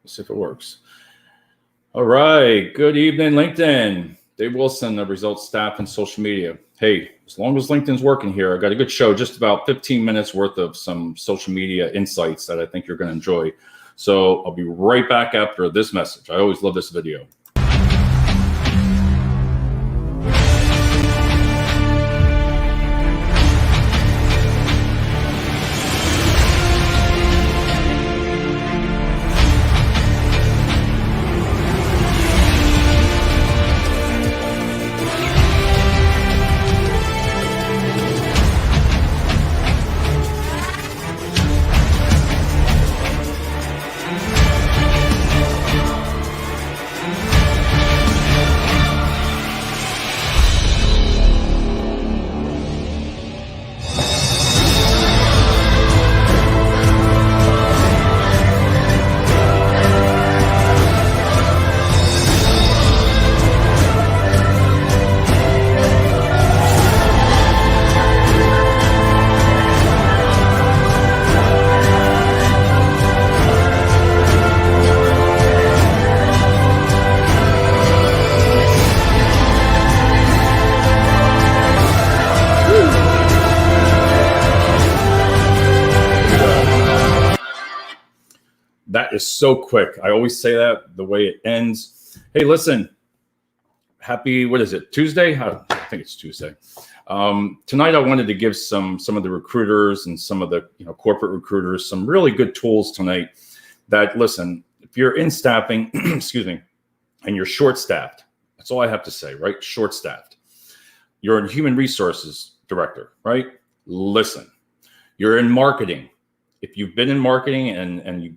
Let's see if it works. All right. Good evening, LinkedIn. Dave Wilson of Results Staff and Social Media. Hey, as long as LinkedIn's working here, I got a good show, just about 15 minutes worth of some social media insights that I think you're going to enjoy. So I'll be right back after this message. I always love this video. That is so quick. I always say that the way it ends. Hey, listen, happy, what is it, Tuesday? I think it's Tuesday. Tonight, I wanted to give some of the recruiters and some of the corporate recruiters some really good tools tonight that, listen, if you're in staffing, excuse me, and you're short-staffed, that's all I have to say, right? Short-staffed. You're a human resources director, right? Listen, you're in marketing. If you've been in marketing and you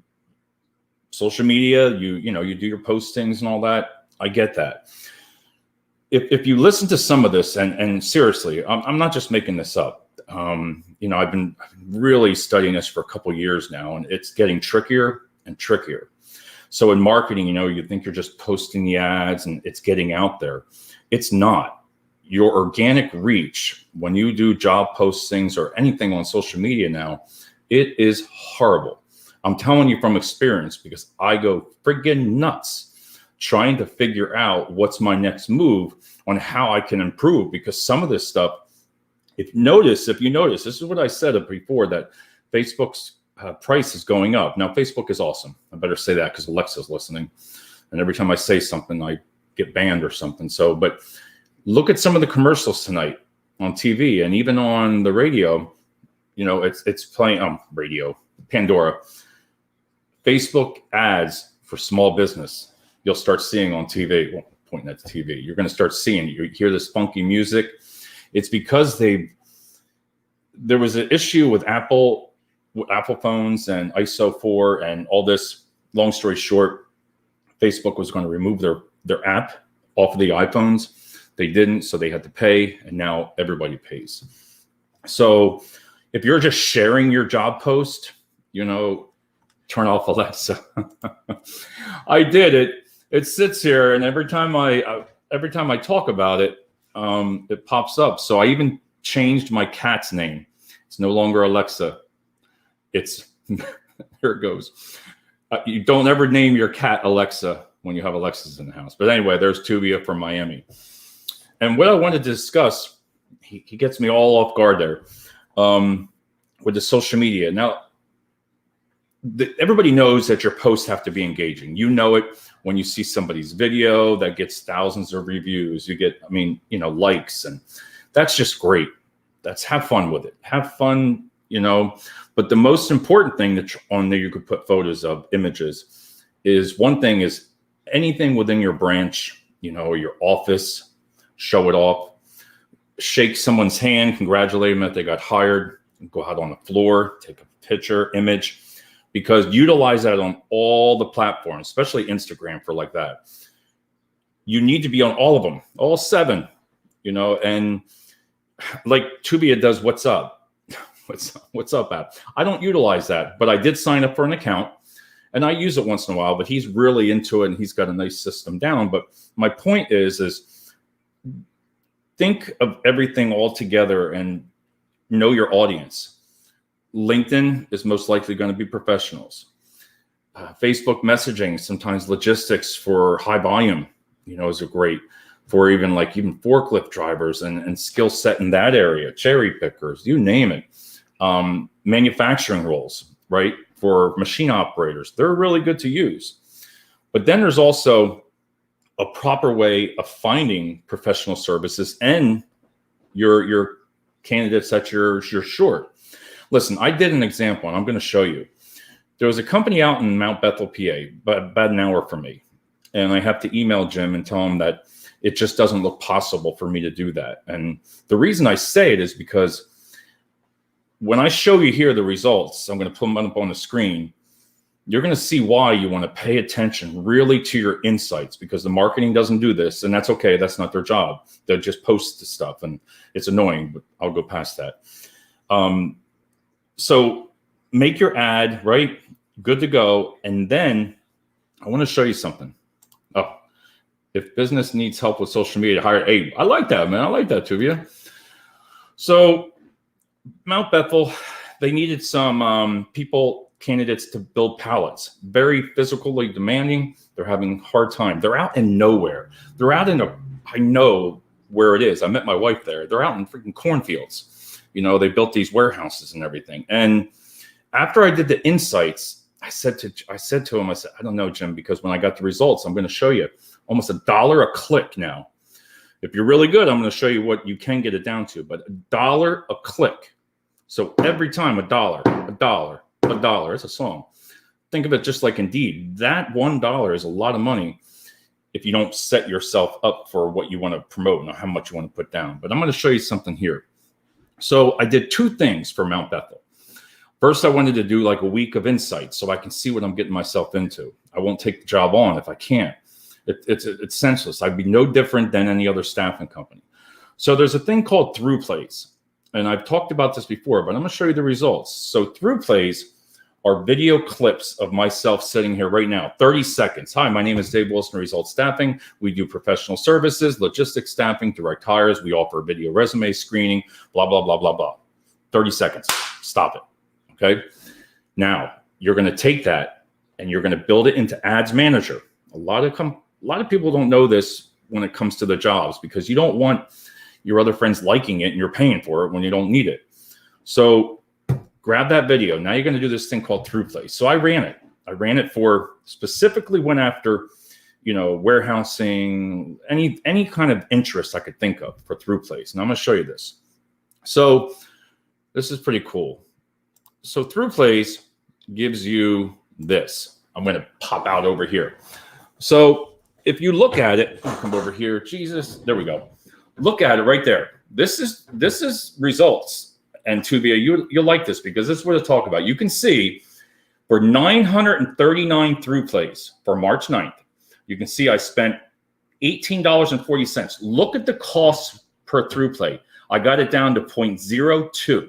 social media, you do your postings and all that. I get that. If you listen to some of this, and seriously, I'm not just making this up. I've been really studying this for a couple of years now, and it's getting trickier and trickier. So in marketing, you think you're just posting the ads and it's getting out there. It's not. Your organic reach, when you do job postings or anything on social media now, it is horrible. I'm telling you from experience, because I go friggin' nuts trying to figure out what's my next move on how I can improve, because some of this stuff, if you notice, this is what I said before, that Facebook's price is going up. Now, Facebook is awesome. I better say that because Alexa's listening. And every time I say something, I get banned or something. So, but look at some of the commercials tonight on TV and even on the radio. It's playing radio, Pandora. Facebook ads for small business, you'll start seeing on TV. Well, pointing at the TV, you're going to start seeing. You hear this funky music. It's because there was an issue with Apple phones and ISO 4 and all this. Long story short, Facebook was going to remove their app off of the iPhones. They didn't, so they had to pay, and now everybody pays. So if you're just sharing your job post, turn off Alexa. I did it. It sits here, and every time I talk about it, it pops up. So I even changed my cat's name. It's no longer Alexa. It's here it goes. You don't ever name your cat Alexa when you have Alexas in the house. But anyway, there's Tubia from Miami. And what I wanted to discuss, he gets me all off guard there, with the social media. Now, everybody knows that your posts have to be engaging. You know it when you see somebody's video that gets thousands of reviews. You get, likes, and that's just great. Have fun with it. Have fun, But the most important thing that on there you could put photos of, images, is one thing is anything within your branch, your office, show it off. Shake someone's hand, congratulate them that they got hired, go out on the floor, take a picture, image. Because utilize that on all the platforms, especially Instagram for like that. You need to be on all of them, all 7, and like Tubia does what's up. What's up app. I don't utilize that, but I did sign up for an account and I use it once in a while, but he's really into it and he's got a nice system down. But my point is think of everything all together and know your audience. LinkedIn is most likely going to be professionals. Facebook messaging, sometimes logistics for high volume, is a great for even forklift drivers and skill set in that area, cherry pickers, you name it. Manufacturing roles, right? For machine operators, they're really good to use. But then there's also a proper way of finding professional services and your candidates that you're short. Listen, I did an example, and I'm going to show you. There was a company out in Mount Bethel, PA, about an hour from me. And I have to email Jim and tell him that it just doesn't look possible for me to do that. And the reason I say it is because when I show you here the results, I'm going to put them up on the screen. You're going to see why you want to pay attention really to your insights, because the marketing doesn't do this, and that's okay. That's not their job. They just post the stuff, and it's annoying, but I'll go past that. So make your ad, right? Good to go. And then I want to show you something. Oh, if business needs help with social media, hire. Hey, I like that, man. I like that, Tuvia. So Mount Bethel, they needed some candidates to build pallets. Very physically demanding. They're having a hard time. They're out in nowhere. They're out in I know where it is. I met my wife there. They're out in freaking cornfields. They built these warehouses and everything. And after I did the insights, I said to him, I don't know, Jim, because when I got the results, I'm going to show you almost $1 a click now. If you're really good, I'm going to show you what you can get it down to, but $1 a click. So every time $1. It's a song. Think of it just like Indeed. That $1 is a lot of money if you don't set yourself up for what you want to promote and how much you want to put down. But I'm going to show you something here. So I did two things for Mount Bethel. First, I wanted to do like a week of insights so I can see what I'm getting myself into. I won't take the job on if I can't. It's senseless. I'd be no different than any other staffing company. So there's a thing called ThroughPlays. And I've talked about this before, but I'm going to show you the results. So ThroughPlays are video clips of myself sitting here right now, 30 seconds. Hi, my name is Dave Wilson, Results Staffing. We do professional services, logistics staffing, direct hires. We offer video resume screening, blah, blah, blah, blah, blah. 30 seconds. Stop it. Okay. Now you're going to take that and you're going to build it into Ads Manager. A lot of people don't know this when it comes to the jobs, because you don't want your other friends liking it and you're paying for it when you don't need it. So grab that video. Now you're going to do this thing called ThroughPlays. So I ran it. Specifically went after, warehousing, any kind of interest I could think of for ThroughPlays. And I'm going to show you this. So this is pretty cool. So ThroughPlays gives you this. I'm going to pop out over here. So if you look at it, I'll come over here. Jesus, there we go. Look at it right there. This is results. And Tuvia, you'll like this because this is what to talk about. You can see for 939 ThroughPlays for March 9th, you can see I spent $18.40. Look at the cost per ThroughPlay. I got it down to 0.02.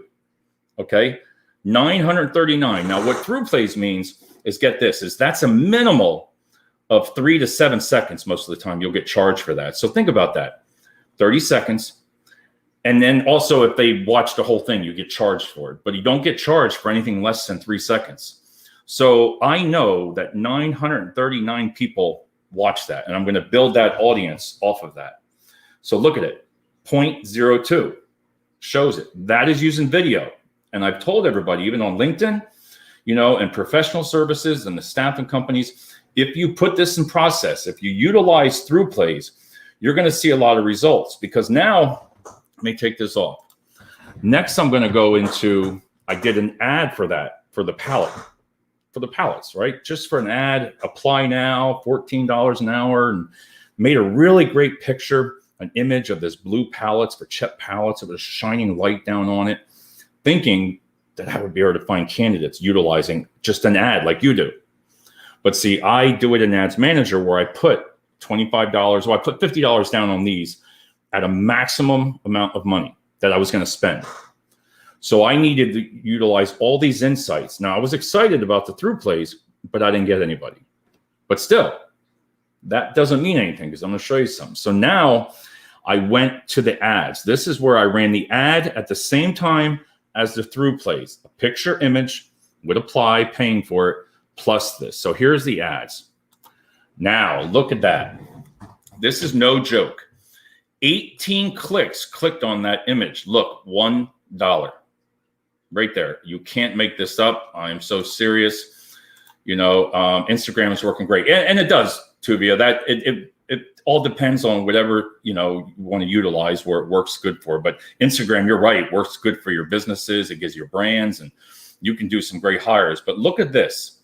Okay. 939. Now, what ThroughPlays means is, get this, is that's a minimal of 3 to 7 seconds. Most of the time you'll get charged for that. So think about that. 30 seconds. And then also if they watch the whole thing, you get charged for it, but you don't get charged for anything less than 3 seconds. So I know that 939 people watch that, and I'm going to build that audience off of that. So look at it. 0.02 shows it. That is using video. And I've told everybody, even on LinkedIn, and professional services and the staffing companies, if you put this in process, if you utilize ThroughPlays, you're going to see a lot of results. Because now, let me take this off. Next, I'm going to go into, I did an ad for that, for the pallets, right? Just for an ad, apply now, $14 an hour, and made a really great picture, an image of this blue pallets for Chet pallets. It was shining light down on it, thinking that I would be able to find candidates utilizing just an ad like you do. But see, I do it in Ads Manager where I put $25, or I put $50 down on these at a maximum amount of money that I was going to spend. So I needed to utilize all these insights. Now, I was excited about the ThroughPlays, but I didn't get anybody. But still, that doesn't mean anything, because I'm going to show you something. So now I went to the ads. This is where I ran the ad at the same time as the ThroughPlays. A picture image would apply, paying for it, plus this. So here's the ads. Now look at that. This is no joke. 18 clicks clicked on that image. Look, $1 right there. You can't make this up. I am so serious. Instagram is working great, and it does, Tuvia. That it all depends on whatever you want to utilize where it works good for. But Instagram, you're right, works good for your businesses. It gives you brands, and you can do some great hires. But look at this,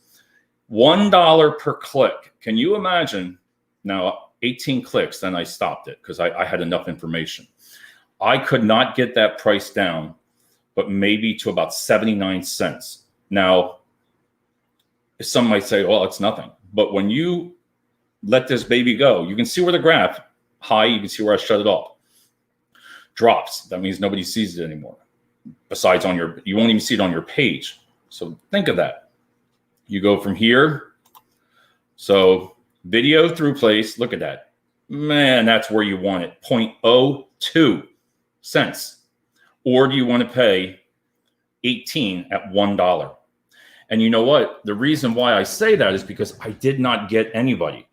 $1 per click. Can you imagine? Now 18 clicks, then I stopped it because I had enough information. I could not get that price down, but maybe to about 79 cents. Now, some might say, well, it's nothing. But when you let this baby go, you can see where the graph, high, you can see where I shut it off. Drops, that means nobody sees it anymore. Besides you won't even see it on your page. So think of that. You go from here. So video through place, look at that. Man, that's where you want it, 0.02 cents. Or do you want to pay 18 at $1? And you know what? The reason why I say that is because I did not get anybody.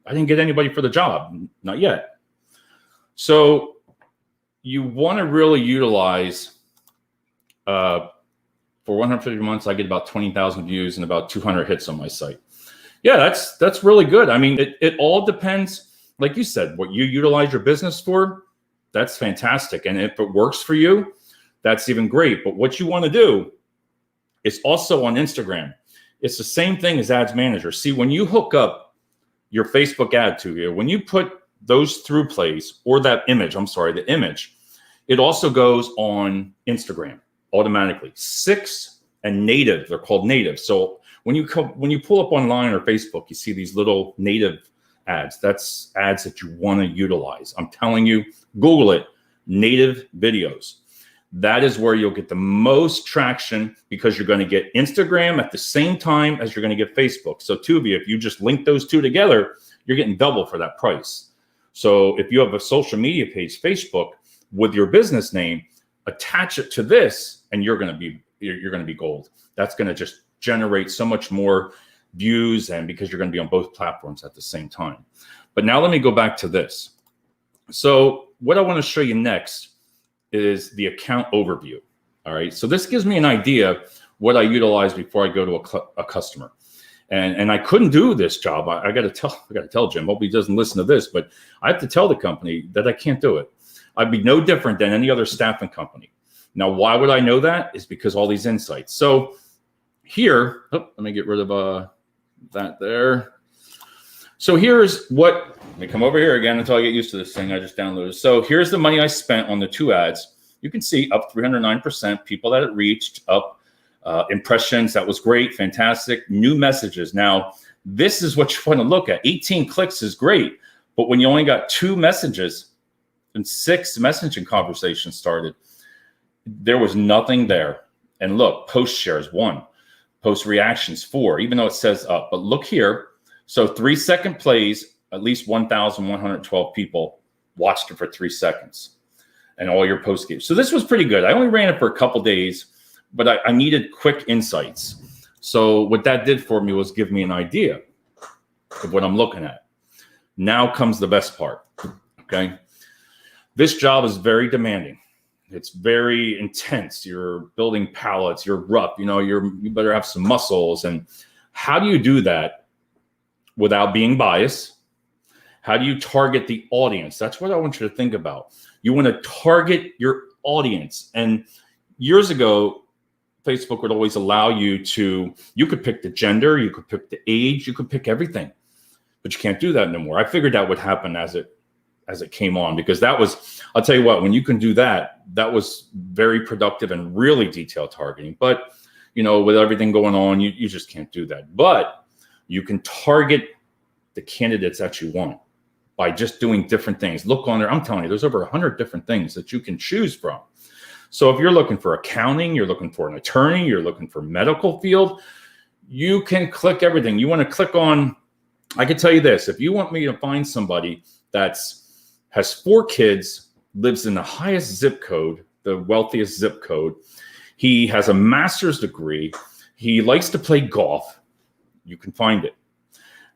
I didn't get anybody for the job, not yet. So you want to really utilize, for 150 months, I get about 20,000 views and about 200 hits on my site. Yeah, that's really good. I mean, it all depends, like you said, what you utilize your business for, that's fantastic. And if it works for you, that's even great. But what you want to do is also on Instagram. It's the same thing as Ads Manager. See, when you hook up your Facebook ad to you, when you put those through plays or that image, the image, it also goes on Instagram automatically. 6 and native, they're called native. So when you pull up online or Facebook, you see these little native ads. That's ads that you want to utilize. I'm telling you, Google it, native videos. That is where you'll get the most traction because you're going to get Instagram at the same time as you're going to get Facebook. So Tuvia, if you just link those two together, you're getting double for that price. So if you have a social media page, Facebook, with your business name, attach it to this, and you're going to be gold. That's going to just generate so much more views, and because you're going to be on both platforms at the same time. But now let me go back to this. So what I want to show you next is the account overview. All right. So this gives me an idea what I utilize before I go to a customer. And I couldn't do this job. I got to tell Jim, hope he doesn't listen to this, but I have to tell the company that I can't do it. I'd be no different than any other staffing company. Now, why would I know that? Is because all these insights. So here, let me get rid of that there. So here's let me come over here again until I get used to this thing I just downloaded. So here's the money I spent on the 2 ads. You can see up 309%, people that it reached, up impressions. That was great, fantastic. New messages. Now, this is what you want to look at. 18 clicks is great, but when you only got 2 messages and 6 messaging conversations started, there was nothing there. And look, post shares 1, post reactions 4, even though it says up. But look here. So 3-second plays, at least 1,112 people watched it for 3 seconds, and all your post gave. So this was pretty good. I only ran it for a couple days, but I needed quick insights. So what that did for me was give me an idea of what I'm looking at. Now comes the best part. Okay. This job is very demanding. It's very intense. You're building pallets, you're rough, you better have some muscles. And how do you do that without being biased? How do you target the audience? That's what I want you to think about. You want to target your audience. And years ago, Facebook would always allow you could pick the gender, you could pick the age, you could pick everything, but you can't do that no more. I figured that would happen as it came on, because I'll tell you what, when you can do that, that was very productive and really detailed targeting. But, with everything going on, you just can't do that. But you can target the candidates that you want by just doing different things. Look on there. I'm telling you, there's over 100 different things that you can choose from. So if you're looking for accounting, you're looking for an attorney, you're looking for medical field, you can click everything. You want to click on, I can tell you this, if you want me to find somebody has 4 kids, lives in the highest zip code, the wealthiest zip code, he has a master's degree, he likes to play golf, You can find it.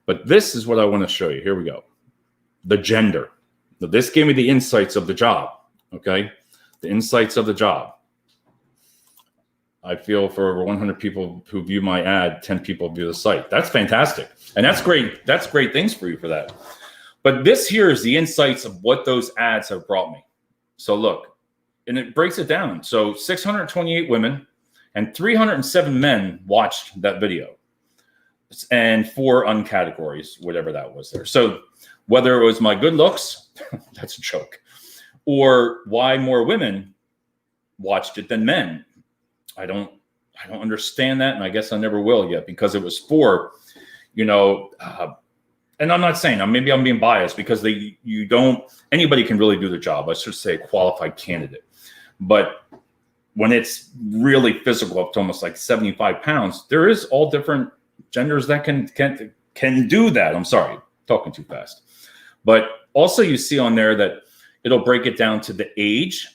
But this is what I want to show you. Here we go. The gender. Now, this gave me the insights of the job. Okay. The insights of the job. I feel for over 100 people who view my ad, 10 people view the site. That's fantastic. And that's great. That's great things for you for that. But this here is the insights of what those ads have brought me. So look, and it breaks it down. So 628 women and 307 men watched that video, and 4 uncategories, whatever that was there. So whether it was my good looks, that's a joke, or why more women watched it than men. I don't understand that, and I guess I never will yet, because it was for, and I'm not saying, maybe I'm being biased, because anybody can really do the job. I should say a qualified candidate. But when it's really physical, up to almost like 75 pounds, there is all different genders that can do that. I'm sorry, talking too fast. But also you see on there that it'll break it down to the age.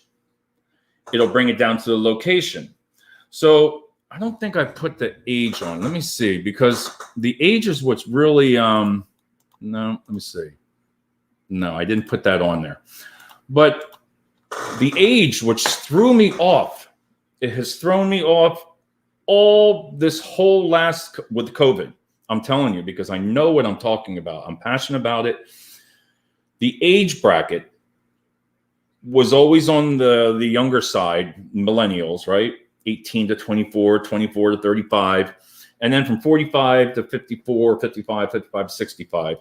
It'll bring it down to the location. So I don't think I put the age on. Let me see, because the age is what's really, no, let me see. No, I didn't put that on there. But the age, which threw me off, it has thrown me off all this whole with COVID. I'm telling you, because I know what I'm talking about. I'm passionate about it. The age bracket was always on the younger side, millennials, right? 18 to 24, 24 to 35. And then from 45 to 54, 55, 55, 65.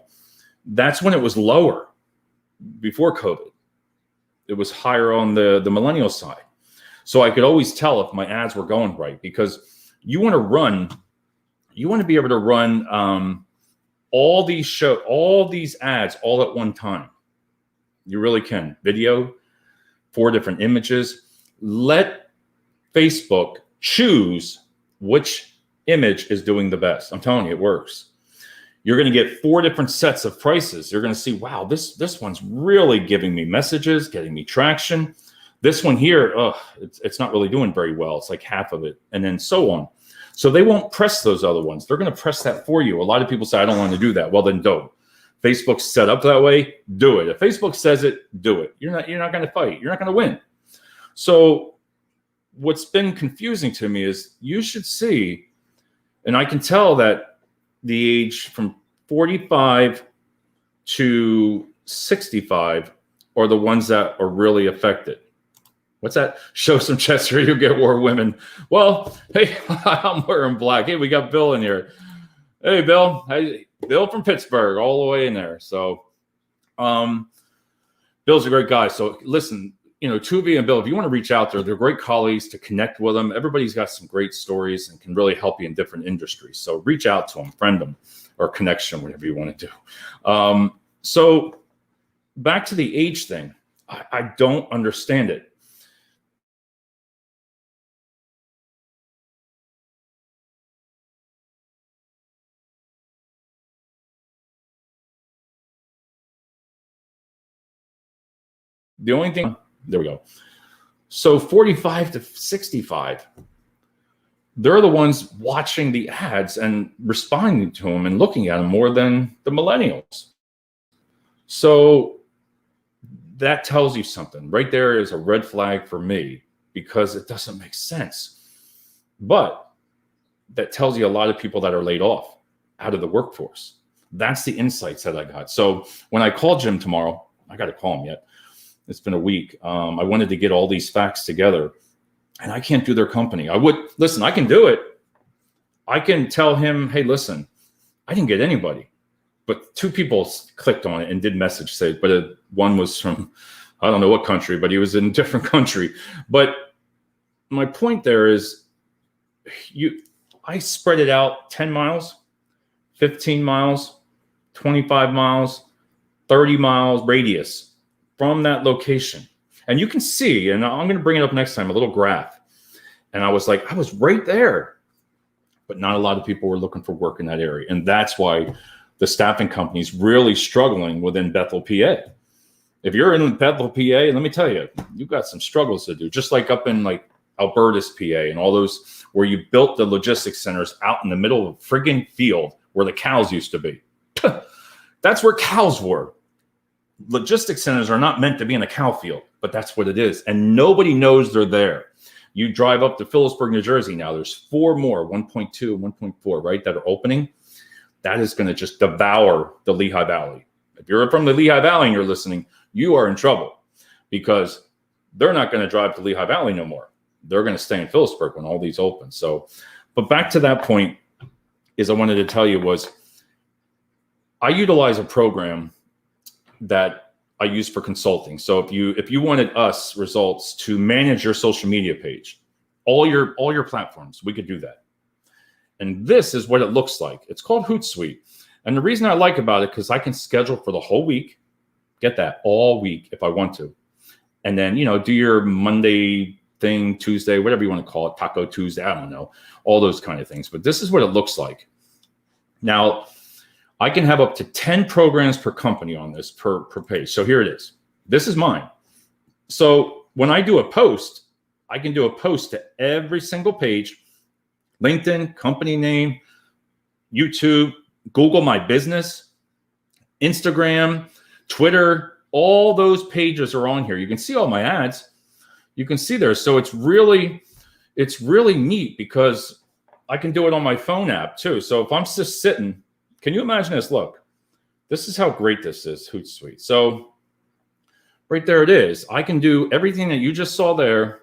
That's when it was lower before COVID. It was higher on the millennial side. So I could always tell if my ads were going right, because you want to be able to run all these ads all at one time. You really can. Video, 4 different images. Let Facebook choose which image is doing the best. I'm telling you, it works. You're going to get 4 different sets of prices. You're going to see, wow, this one's really giving me messages, getting me traction. This one here, it's not really doing very well. It's like half of it, and then so on. So they won't press those other ones. They're going to press that for you. A lot of people say, I don't want to do that. Well, then don't. Facebook's set up that way. Do it. If Facebook says it, do it. You're not going to fight. You're not going to win. So what's been confusing to me is you should see, and I can tell that the age from 45 to 65 are the ones that are really affected. What's that? Show some chest or you get more women. Well, hey, I'm wearing black. Hey, we got Bill in here. Hey, Bill. Hey, Bill from Pittsburgh, all the way in there. So, Bill's a great guy. So listen, Tuvi and Bill, if you want to reach out there, they're great colleagues to connect with them. Everybody's got some great stories and can really help you in different industries. So reach out to them, friend them, or connection, whatever you want to do. So back to the age thing. I don't understand it. The only thing, there we go. So 45 to 65, they're the ones watching the ads and responding to them and looking at them more than the millennials. So that tells you something. Right there is a red flag for me, because it doesn't make sense. But that tells you a lot of people that are laid off out of the workforce. That's the insights that I got. So when I call Jim tomorrow, I got to call him yet. It's been a week. I wanted to get all these facts together, and I can't do their company. I can do it. I can tell him, hey, listen, I didn't get anybody, but 2 people clicked on it and did message say, but one was from, I don't know what country, but he was in a different country. But my point there is I spread it out 10 miles, 15 miles, 25 miles, 30 miles radius from that location. And you can see, and I'm going to bring it up next time, a little graph. And I was like, I was right there, but not a lot of people were looking for work in that area. And that's why the staffing company is really struggling within Bethel, PA. If you're in Bethel, PA, let me tell you, you've got some struggles to do, just like up in like Albertus, PA, and all those where you built the logistics centers out in the middle of a friggin' field where the cows used to be. That's where cows were. Logistics centers are not meant to be in a cow field, but that's what it is. And nobody knows they're there. You drive up to Phillipsburg, New Jersey now, there's 4 more, 1.2, 1.4, right, that are opening. That is going to just devour the Lehigh Valley. If you're from the Lehigh Valley and you're listening, you are in trouble because they're not going to drive to Lehigh Valley no more. They're going to stay in Phillipsburg when all these open. So, but back to that point is I wanted to tell you was I utilize a program that I use for consulting. So if you wanted us results to manage your social media page, all your platforms, we could do that. And this is what it looks like. It's called Hootsuite. And the reason I like about it, because I can schedule for the whole week, get that all week if I want to. And then, do your Monday thing, Tuesday, whatever you want to call it, Taco Tuesday, I don't know, all those kind of things. But this is what it looks like. Now, I can have up to 10 programs per company on this per page. So here it is. This is mine. So when I do a post, I can do a post to every single page, LinkedIn, company name, YouTube, Google My Business, Instagram, Twitter, all those pages are on here. You can see all my ads. You can see there. So it's really neat because I can do it on my phone app too. So if I'm just sitting, can you imagine this? Look, this is how great this is, Hootsuite. So right there it is. I can do everything that you just saw there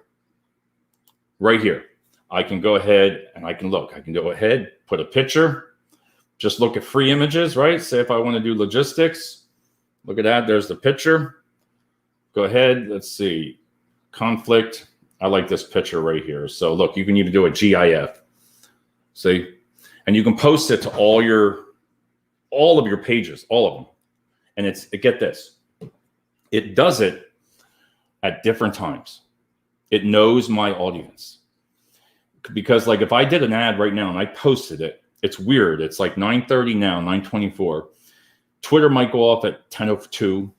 right here. I can go ahead and I can look. I can go ahead, put a picture, just look at free images, right? Say if I want to do logistics, look at that. There's the picture. Go ahead. Let's see. Conflict. I like this picture right here. So look, you can even do a GIF. See? And you can post it to all of your pages, all of them. And get this. It does it at different times. It knows my audience. Because like if I did an ad right now and I posted it, it's weird. It's like 9:30 now, 9:24. Twitter might go off at 10:02.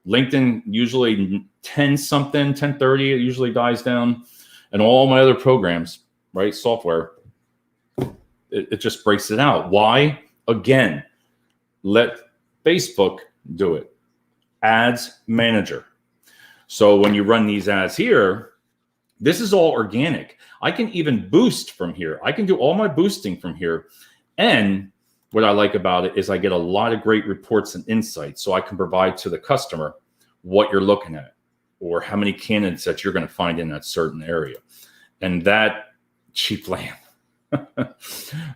LinkedIn usually 10 something, 10:30, it usually dies down. And all my other programs, right, software, it just breaks it out. Why? Again, let Facebook do it. Ads Manager. So when you run these ads here, this is all organic. I can even boost from here. I can do all my boosting from here. And what I like about it is I get a lot of great reports and insights. So I can provide to the customer what you're looking at or how many candidates that you're going to find in that certain area. And that cheap land.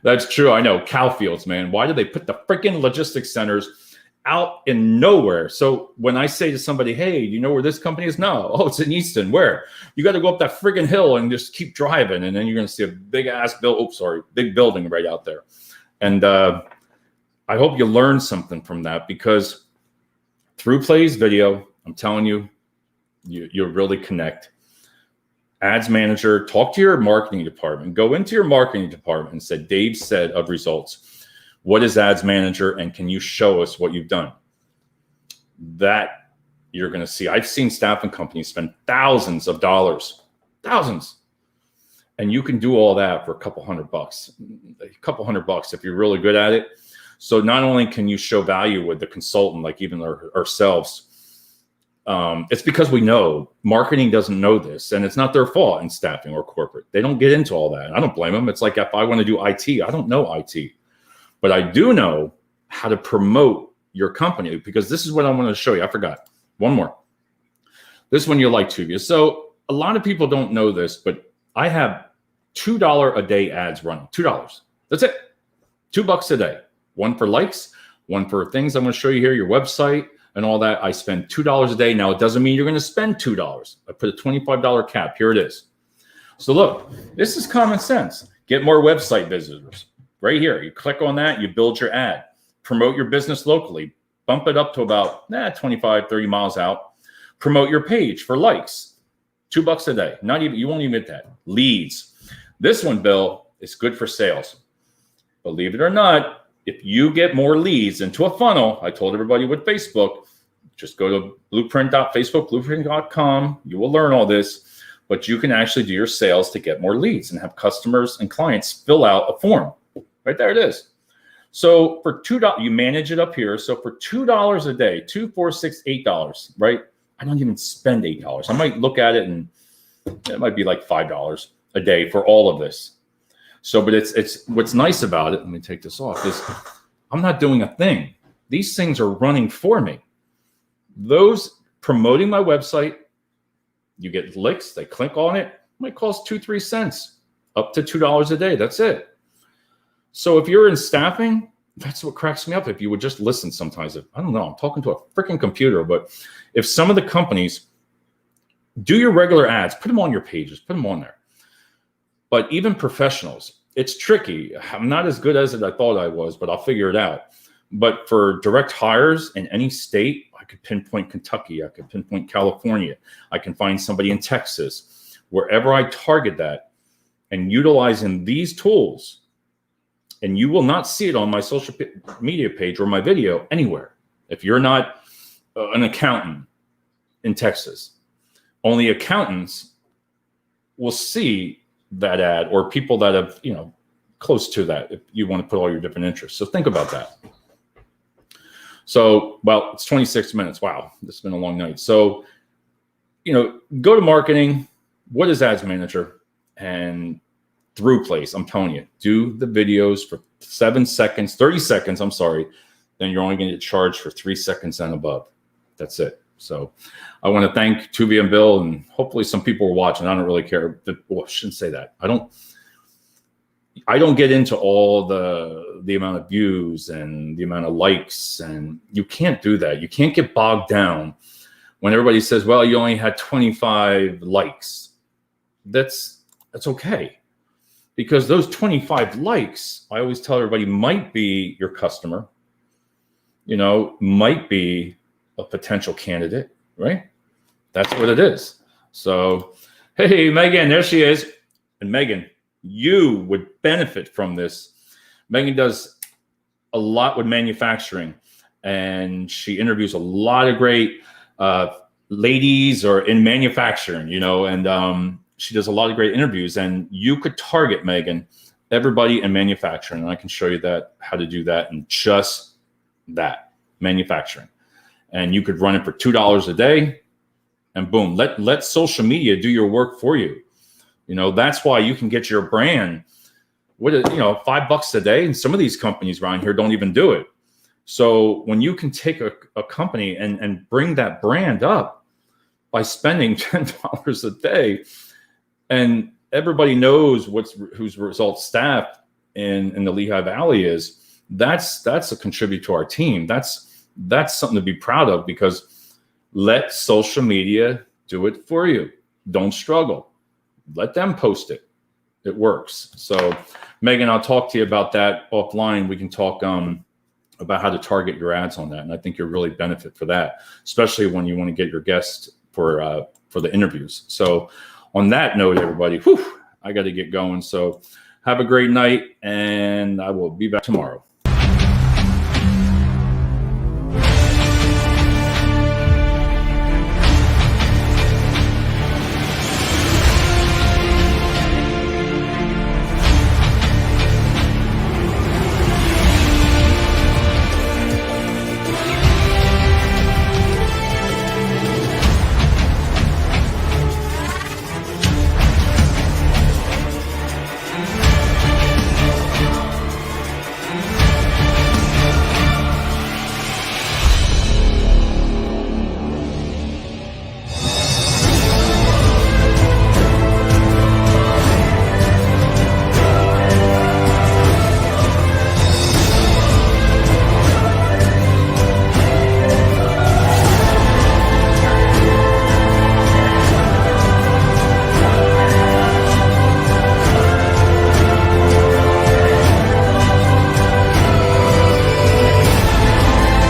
That's true. I know. Cow fields, man. Why do they put the freaking logistics centers out in nowhere? So when I say to somebody, hey, do you know where this company is? No. Oh, it's in Easton. Where? You got to go up that friggin' hill and just keep driving. And then you're going to see a big building right out there. And I hope you learned something from that because through Play's video, I'm telling you, you'll really connect. Ads Manager, talk to your marketing department. Go into your marketing department and say, Dave said of results, what is Ads Manager and can you show us what you've done? That you're going to see. I've seen staffing companies spend thousands of dollars, thousands. And you can do all that for a couple $100 if you're really good at it. So not only can you show value with the consultant, like even ourselves, it's because we know marketing doesn't know this and it's not their fault in staffing or corporate. They don't get into all that. I don't blame them. It's like if I want to do IT, I don't know IT, but I do know how to promote your company because this is what I want to show you. I forgot one more. This one you'll like too. So a lot of people don't know this, but I have $2 a day ads running. $2. That's it. $2 a day. One for likes, one for things I'm going to show you here, your website and all that. I spend $2 a day. Now, it doesn't mean you're going to spend $2. I put a $25 cap. Here it is. So look, this is common sense. Get more website visitors. Right here. You click on that. You build your ad. Promote your business locally. Bump it up to about 25, 30 miles out. Promote your page for likes. $2 a day. You won't even get that. Leads. This one, Bill, is good for sales. Believe it or not, if you get more leads into a funnel, I told everybody with Facebook, just go to blueprint.com. You will learn all this, but you can actually do your sales to get more leads and have customers and clients fill out a form. Right there it is. So for $2, you manage it up here. So for $2 a day, $2, $4, $6, $8, right? I don't even spend $8. I might look at it and it might be like $5 a day for all of this. So, but it's what's nice about it. Let me take this off. Is I'm not doing a thing. These things are running for me. Those promoting my website, you get licks. They click on it. It might cost 2-3 cents, up to $2 a day. That's it. So if you're in staffing, that's what cracks me up. If you would just listen sometimes. I don't know, I'm talking to a freaking computer, but if some of the companies do your regular ads, put them on your pages, put them on there. But even professionals, it's tricky. I'm not as good as I thought I was, but I'll figure it out. But for direct hires in any state, I could pinpoint Kentucky. I could pinpoint California. I can find somebody in Texas. Wherever I target that and utilizing these tools, and you will not see it on my social media page or my video anywhere. If you're not an accountant in Texas, only accountants will see that ad, or people that have, close to that, if you want to put all your different interests. So think about that. So, well, it's 26 minutes. Wow, this has been a long night. So, go to marketing. What is Ads Manager? And through place, I'm telling you, do the videos for 7 seconds, 30 seconds, I'm sorry. Then you're only going to get charged for 3 seconds and above. That's it. So I want to thank Tuvia and Bill, and hopefully some people are watching. I don't really care. Well, I shouldn't say that. I don't get into all the amount of views and the amount of likes, and you can't do that. You can't get bogged down when everybody says, well, you only had 25 likes. That's okay. Because those 25 likes, I always tell everybody, might be your customer, might be a potential candidate, right? That's what it is. So, hey, Megan, there she is. And Megan, you would benefit from this. Megan does a lot with manufacturing, and she interviews a lot of great ladies or in manufacturing, and she does a lot of great interviews, and you could target, Megan, everybody in manufacturing. And I can show you how to do that, and just that, manufacturing. And you could run it for $2 a day, and boom, let social media do your work for you. That's why you can get your brand with $5 a day. And some of these companies around here don't even do it. So when you can take a company and bring that brand up by spending $10 a day, and everybody knows whose results staff in the Lehigh Valley is, that's a contributor to our team. That's something to be proud of, because let social media do it for you. Don't struggle. Let them post it. It works. So Megan, I'll talk to you about that offline. We can talk about how to target your ads on that. And I think you'll really benefit for that, especially when you want to get your guests for the interviews. So on that note, everybody, I got to get going. So have a great night, and I will be back tomorrow.